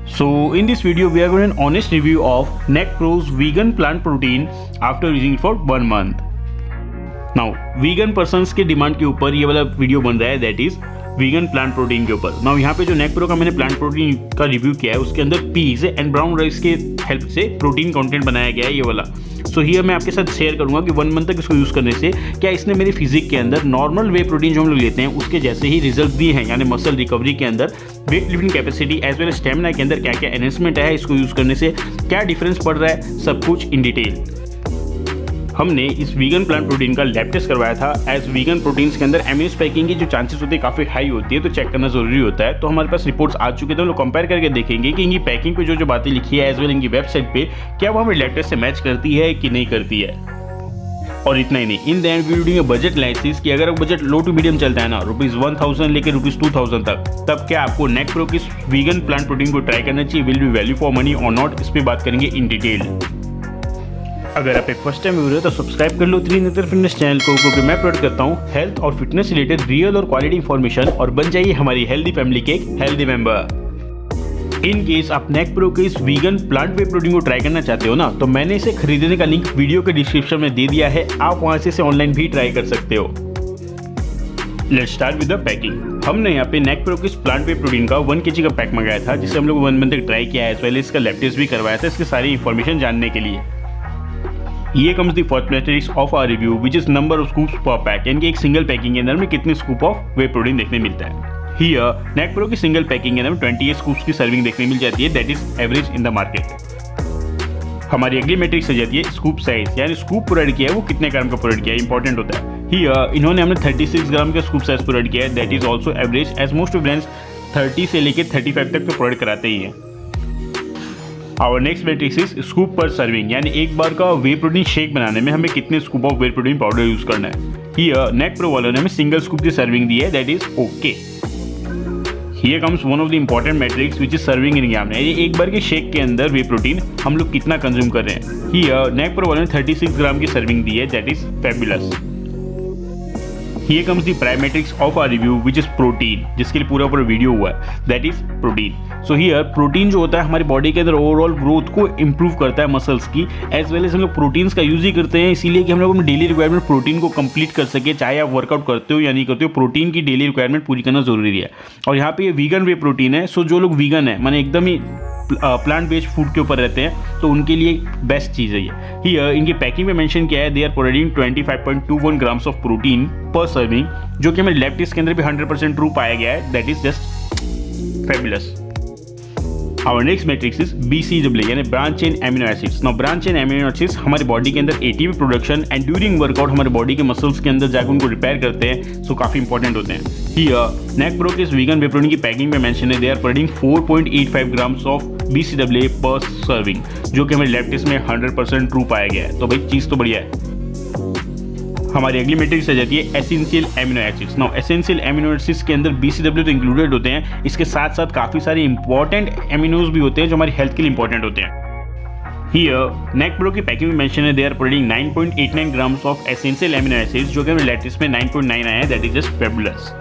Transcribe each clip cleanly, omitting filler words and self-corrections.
So in this video we are going to an honest review of NECPRO's vegan plant protein after using it for 1 month. Now vegan persons के demand के ऊपर ये वाला video बन रहा है, that is vegan plant protein के ऊपर। नाउ यहाँ पे जो NECPRO का मैंने प्लांट प्रोटीन का रिव्यू किया है उसके अंदर पीज एंड ब्राउन राइस के हेल्प से प्रोटीन कंटेंट बनाया गया है ये वाला। सो हियर मैं आपके साथ शेयर करूंगा कि 1 मंथ तक इसको यूज़ करने से क्या इसने मेरी फिजिक के अंदर नॉर्मल वे प्रोटीन जो हम लोग लेते हैं उसके जैसे ही रिजल्ट दिए हैं, यानी मसल रिकवरी के अंदर, weight lifting capacity as well stamina के अंदर क्या क्या एनहेंसमेंट है इसको यूज़ करने से, क्या डिफरेंस पड़ रहा है, सब कुछ इन डिटेल। हमने इस वीगन प्लांट प्रोटीन का लैब टेस्ट करवाया था। एज वीगन प्रोटीन्स के अंदर एमिनो स्पाइकिंग की जो चांसेस होती है काफ़ी हाई होती है, तो चेक करना जरूरी होता है। तो हमारे पास रिपोर्ट्स आ चुके थे, हम लोग कंपेयर करके देखेंगे कि इनकी पैकिंग पे जो बातें लिखी है एज वेल इनकी वेबसाइट पे क्या वो हमें लैब टेस्ट से मैच करती है कि नहीं करती है। और इतना ही नहीं, in the end we doing a budget analysis कि अगर बजट लो टू मीडियम चलता है ना, ₹1000 लेके ₹2000 तक, तब क्या आपको NECPRO की वीगन प्लांट प्रोटीन को ट्राई करना चाहिए, will be value for money और नॉट, इस पर बात करेंगे इन डिटेल। अगर आप एक फर्स्ट टाइम व्यूअर हो तो सब्सक्राइब कर लो 3नेत्र फिटनेस चैनल को, क्योंकि मैं प्रोवाइड करता हूँ हेल्थ और फिटनेस रिलेटेड रियल और क्वालिटी इंफॉर्मेशन, और बन जाइए हमारी हेल्दी फैमिली के एक हेल्दी मेंबर। इन केस आप NECPRO के इस वीगन प्लांट वे प्रोटीन को ट्राई करना चाहते हो ना, तो मैंने इसे खरीदने का लिंक वीडियो के डिस्क्रिप्शन में दे दिया है, आप वहां से इसे ऑनलाइन भी ट्राई कर सकते हो। Let's start with the packing. हमने यहाँ पे NECPRO के इस प्लांट वे प्रोटीन का 1 kg का पैक मंगाया था, जिसे हम लोग 1 मंथ तक ट्राई किया है, पहले इसका लैब टेस्ट भी करवाया था इसकी सारी इंफॉर्मेशन जानने के लिए। ये comes the first matrix of our review which is number of scoops per pack, यानी कि एक सिंगल पैकिंग के अंदर में कितने स्कूप ऑफ वे प्रोटीन देखने मिलता है। हियर NECPRO की सिंगल पैकिंग के अंदर में 28 स्कूप्स की सर्विंग देखने मिल जाती है, that is average in the market. हमारी अगली मैट्रिक्स आ जाती है स्कूप साइज, यानी स्कूप प्रोवाइड किया है वो कितने ग्राम का प्रोवाइड किया है, इंपॉर्टेंट होता है। हियर इन्होंने हमने 36 ग्राम का स्कूप साइज प्रोवाइड किया है, that is also average, as most brands 30 से लेकर 35 तक तो प्रोवाइड कराते ही हैं। Our next matrix is scoop per serving, यानी एक बार का वे प्रोटीन शेक बनाने में हमें कितने scoop of whey protein powder use करना है। हियर NECPRO वालों ने हमें सिंगल स्कूप की सर्विंग दी है, that is okay. Here comes one of the important matrix which is serving in gram, यानी एक बार के शेक के अंदर वे प्रोटीन हम लोग कितना कंज्यूम कर रहे हैं। हियर NECPRO वालों ने 36 ग्राम की सर्विंग दी है, that is fabulous. Here comes the prime matrix of our review which is protein, जिसके लिए पूरा वीडियो हुआ है, that is protein. So here protein जो होता है हमारी बॉडी के अंदर ओवरऑल ग्रोथ को इम्प्रूव करता है मसल्स की, एज वेल एज हम लोग प्रोटीन्स का यूज ही करते हैं, इसीलिए कि हम लोग अपनी डेली रिक्वायरमेंट प्रोटीन को कंप्लीट कर सके, चाहे आप वर्कआउट करते हो या नहीं करते हो, प्रोटीन की डेली रिक्वायरमेंट पूरी करना जरूरी है। और यहाँ पे ये वीगन वे प्रोटीन है, सो जो लोग वीगन है माने एकदम ही प्लांट बेस्ड फूड के ऊपर रहते हैं, तो उनके लिए बेस्ट चीज़ है ये। हियर इनकी पैकिंग में मेंशन किया है, they are providing 25.21 grams of protein per serving, जो कि हमारे लैब टेस्ट के अंदर भी 100% ट्रू पाया गया है, that is just fabulous. Our next matrix is BCAA, यानी branch chain amino acids. Now branch chain amino acids हमारी बॉडी के अंदर ATP production and during workout हमारे बॉडी के मसल्स के अंदर जाकर उनको रिपेयर करते हैं, सो काफी इंपॉर्टेंट होते हैं। हियर NECPRO के इस वीगन वे प्रोटीन की पैकिंग में मेंशन है, they are providing 4.85 grams of BCAA per serving, जो कि हमारे लैब टेस्ट में 100% ट्रू पाया गया है, तो भाई चीज़ तो बढ़िया है। हमारी अगली मैट्रिक्स आ जाती है essential amino acids. Now essential amino acids के अंदर BCAA तो इंक्लूडेड होते हैं, इसके साथ साथ काफ़ी सारे इंपॉर्टेंट एमिनोज भी होते हैं जो हमारी हेल्थ के लिए इंपॉर्टेंट होते हैं। हियर NECPRO की पैकिंग में मेंशन है, they are providing 9.89 grams of essential amino acids, जो कि हमारे लेटेस्ट में 9.9 आया है, that is just fabulous.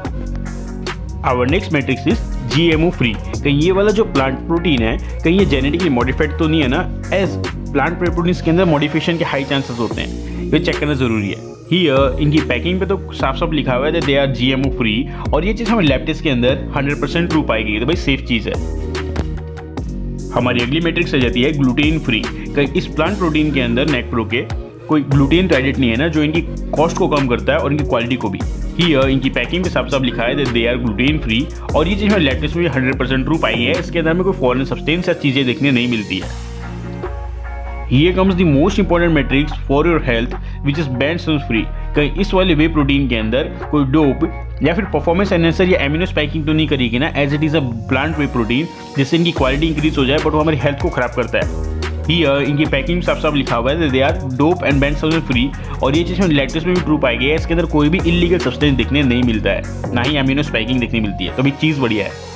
Our next matrix is GMO free. कहीं ये वाला जो प्लांट प्रोटीन है कहीं ये जेनेटिकली मॉडिफाइड तो नहीं है ना, एज प्लांट प्रोटीन्स के अंदर मॉडिफिकेशन के हाई चांसेस होते हैं, ये चेक करना जरूरी है। हियर इनकी पैकिंग पे तो साफ साफ लिखा हुआ है दे आर GMO फ्री, और ये चीज़ हमें लैब टेस्ट के अंदर 100% ट्रू पाई गई, तो भाई सेफ चीज़ है। हमारी अगली मैट्रिक्स आ जाती है ग्लूटेन फ्री। कहीं इस प्लांट प्रोटीन के अंदर NECPRO के कोई ग्लूटेन एडिट नहीं है ना, जो इनकी कॉस्ट को कम करता है और इनकी क्वालिटी को भी। हियर इनकी पैकिंग पे साफ साफ लिखा है दे आर ग्लूटेन फ्री, और ये चीज़ हमें लैब टेस्ट में 100% ट्रू पाई है, इसके अंदर में कोई फॉरेन सब्सटेंस या चीज़ें देखने नहीं मिलती है। Here comes the most important matrix for your health, which is Benson's free। कहीं इस वाले वे प्रोटीन के अंदर कोई डोप या फिर परफॉर्मेंस एनहेंसर या एमिनो स्पाइकिंग तो नहीं करेगी ना, as it is a plant whey protein, जिससे इनकी क्वालिटी इंक्रीज हो जाए, बट वो हमारी हेल्थ को खराब करता है। हियर इनकी पैकिंग साफ साफ लिखा हुआ है they are dope and benzene free, और ये चीज़ हमें लैब टेस्ट में भी ट्रू पाई गई है, इसके अंदर कोई भी इलीगल सब्सटेंस देखने नहीं मिलता है, ना ही एमिनो स्पाइकिंग देखने मिलती है, तो भी चीज़ बढ़िया है।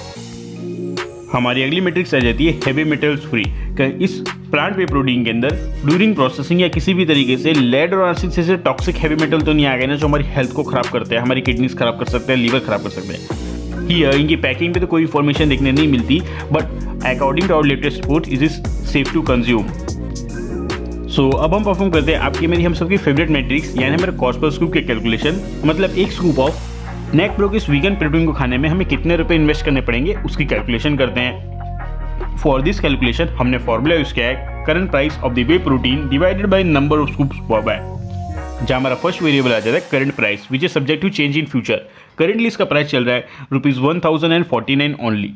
हमारी अगली मैट्रिक्स आ जाती है हेवी मेटल्स फ्री। इस प्लांट वे प्रोटीन के अंदर ड्यूरिंग प्रोसेसिंग या किसी भी तरीके से लेड और आर्सेनिक जैसे टॉक्सिक हेवी मेटल तो नहीं आ गए ना, जो हमारी हेल्थ को खराब करते हैं, हमारी किडनीज खराब कर सकते हैं, लीवर खराब कर सकते हैं। हियर इनकी पैकिंग पे तो कोई इन्फॉर्मेशन देखने नहीं मिलती, but according to our latest report is safe to consume. So अब हम परफॉर्म करते हैं आपकी मेरी हम सबकी फेवरेट मैट्रिक्स यानी हमारे कॉस्ट पर स्कूप के कैलकुलेशन, मतलब एक स्कूप ऑफ नेक प्रो के इस वीगन प्रोटीन को खाने में हमें कितने रुपए इन्वेस्ट करने पड़ेंगे उसकी कैलकुलेशन करते हैं। फॉर दिस कैलकुलेशन हमने फॉर्मूला यूज किया है current price of the whey protein divided by number of scoops per bag, जहाँ हमारा फर्स्ट वेरिएबल आ जाता है current price which is subject to change in future. Currently इसका प्राइस चल रहा है ₹1049 only.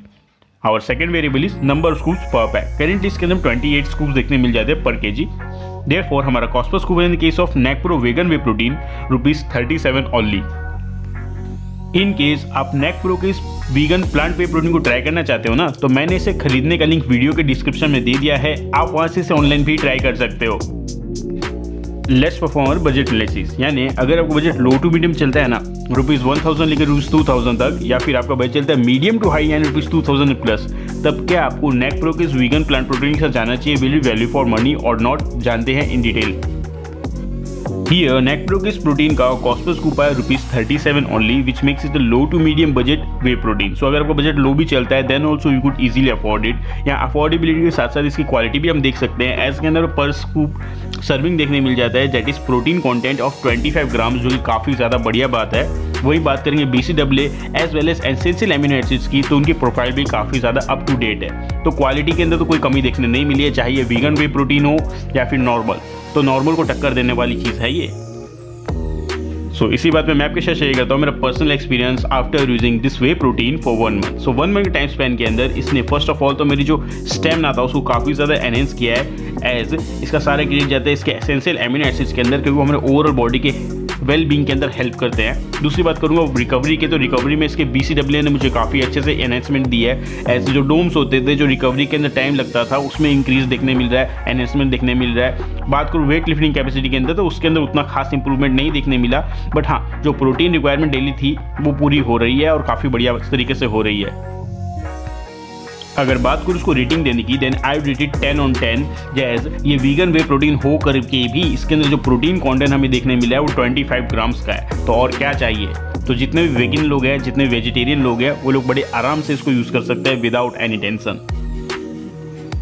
Our second variable is number of scoops per pack. Currently इसके अंदर 28 स्कूप्स देखने मिल जाते हैं पर केजी। देयरफॉर हमारा कॉस्ट पर scoop in the case of नेक प्रो vegan whey protein ₹37 only. In case आप नेक प्रो के इस वीगन प्लांट वे प्रोटीन को ट्राई करना चाहते हो ना, तो मैंने इसे खरीदने का लिंक वीडियो के डिस्क्रिप्शन में दे दिया है, आप वहां से इसे ऑनलाइन भी ट्राई कर सकते हो। Let's perform our budget analysis, यानी अगर आपका बजट लो टू मीडियम चलता है ना ₹1000 लेकर ₹2000 तक, या फिर आपका बजट चलता है मीडियम टू हाई यानी ₹2000 प्लस, तब क्या आपको नेक प्रो के इस वीगन प्लांट प्रोटीन के साथ जाना चाहिए? Will be value for money और नॉट, जानते हैं इन डिटेल। Here, नेक प्रो के इस प्रोटीन का कॉस्ट पर स्कूप आया ₹37 only, which makes it the low to medium budget whey protein. So अगर आपका बजट लो भी चलता है then also you could easily afford it. Yeah affordability के साथ साथ इसकी क्वालिटी भी हम देख सकते हैं। एज के अंदर पर स्कूप सर्विंग देखने मिल जाता है, that is protein content of 25 ग्राम, जो कि काफ़ी ज़्यादा बढ़िया बात है। वही बात करेंगे BCAA as well as essential amino acids की, तो उनकी प्रोफाइल भी काफ़ी ज़्यादा अप टू डेट है। तो क्वालिटी के अंदर तो कोई कमी देखने नहीं मिली है, चाहे ये वीगन वे प्रोटीन हो या फिर नॉर्मल, तो नॉर्मल को टक्कर देने वाली चीज़ है ये। सो इसी बात में मैं आपके साथ शेयर करता हूँ मेरा personal experience after using this way protein for 1 month. So 1 month के टाइम स्पेन के अंदर इसने फर्स्ट ऑफ ऑल तो मेरी जो स्टेमिना था उसको काफ़ी ज़्यादा एनहेंस किया है, एज इसका सारे क्रेडिट जाते हैं इसके एसेंशियल एमिनो एसिड्स के अंदर, क्योंकि वो हमारे ओवरऑल बॉडी के वेल बींग के अंदर हेल्प करते हैं। दूसरी बात करूँगा रिकवरी के, तो रिकवरी में इसके BCAA ने मुझे काफ़ी अच्छे से एनहेंसमेंट दी है। ऐसे जो डोम्स होते थे जो रिकवरी के अंदर टाइम लगता था, उसमें इंक्रीज देखने मिल रहा है, एनहेंसमेंट देखने मिल रहा है। बात करूँ वेट लिफ्टिंग कैपेसिटी के अंदर, तो उसके अंदर उतना खास इंप्रूवमेंट नहीं देखने मिला, बट हाँ जो प्रोटीन रिक्वायरमेंट डेली थी वो पूरी हो रही है और काफ़ी बढ़िया तरीके से हो रही है। अगर बात करूँ उसको रेटिंग देने की, then I would rate it 10 on 10, जैज ये वीगन वे प्रोटीन हो करके भी इसके अंदर जो प्रोटीन कंटेंट हमें देखने मिला है वो 25 ग्राम्स का है, तो और क्या चाहिए। तो जितने भी वेगन लोग हैं, जितने वेजिटेरियन लोग हैं, वो लोग बड़े आराम से इसको यूज़ कर सकते हैं without any tension.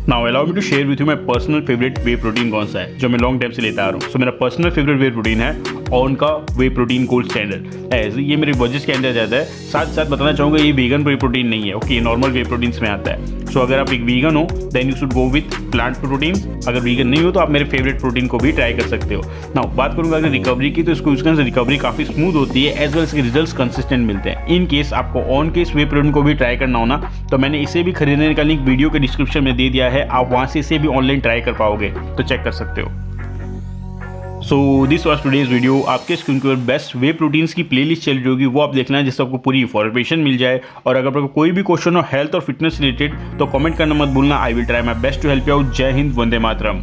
Now allow me to share with you my personal favourite whey protein कौन सा है जो मैं लॉन्ग टाइम से लेता आ रहा हूँ। सो मेरा पर्सनल फेवरेट वे प्रोटीन है ऑन का वे प्रोटीन गोल्ड स्टैंडर्ड। एज ये मेरे बजट के अंदर जाता है। साथ साथ बताना चाहूँगा ये वीगन वे प्रोटीन नहीं है, ओके, नॉर्मल वे प्रोटीन्स में आता है। सो अगर आप एक वीगन हो then you should go with plant proteins, अगर वीगन नहीं हो तो आप मेरे फेवरेट प्रोटीन को भी ट्राई कर सकते हो। नाउ बात करूँगा अगर रिकवरी की, तो इसको यूज करने से रिकवरी काफ़ी स्मूथ होती है, एज वेल इसके रिजल्ट्स कंसिस्टेंट मिलते हैं। इन केस आपको ऑन के इस वे प्रोटीन को भी ट्राई करना हो ना, तो मैंने इसे भी खरीदने का लिंक वीडियो के डिस्क्रिप्शन में दे दिया है, आप वहाँ से इसे भी ऑनलाइन ट्राई कर पाओगे, तो चेक कर सकते हो। So this was today's video. आपके स्क्रीन के ऊपर बेस्ट वे प्रोटीन्स की प्लेलिस्ट चल रही होगी, वो आप देखना है जिससे आपको पूरी इन्फॉर्मेशन मिल जाए। और अगर आपको कोई भी क्वेश्चन हो हेल्थ और फिटनेस रिलेटेड तो कमेंट करना मत भूलना, I will try my best to help you out. जय हिंद, वंदे मातरम।